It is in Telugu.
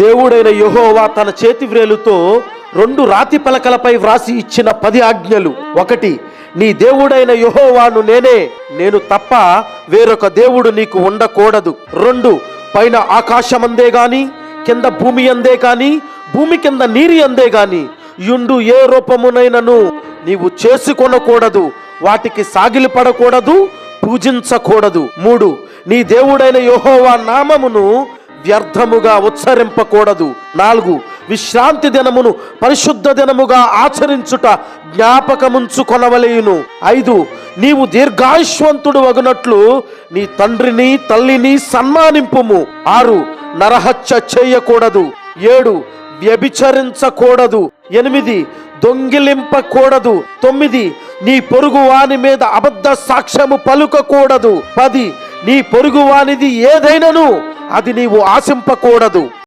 దేవుడైన యెహోవా తన చేతి వ్రేలుతో 2 రాతి పలకలపై వ్రాసి ఇచ్చిన 10 ఆజ్ఞలు. 1, నీ దేవుడైన యెహోవాను నేను తప్ప వేరొక దేవుడు నీకు ఉండకూడదు. 2, పైన ఆకాశమందే గాని కింద భూమి అందే గాని భూమి కింద నీరి అందే గాని యుండు ఏ రూపమునైనను నీవు చేసుకొనకూడదు, వాటికి సాగిలపడకూడదు, పూజించకూడదు. 3, నీ దేవుడైన యెహోవా నామమును వ్యర్థముగా ఉచ్చరింపకూడదు. 4, విశ్రాంతి దినమును పరిశుద్ధ దినముగా ఆచరించుట జ్ఞాపకముంచుకొనవలెను. 5, నీవు దీర్ఘాయుష్వంతుడు వగునట్లు నీ తండ్రిని తల్లిని సన్మానింపుము. 6, నరహత్య చేయకూడదు. 7, వ్యభిచరించకూడదు. 8, దొంగిలింపకూడదు. 9, నీ పొరుగు వాని మీద అబద్ధ సాక్ష్యము పలుకకూడదు. 10, నీ పొరుగు వానిది ఏదైనను అది నీవు ఆశింపకూడదు.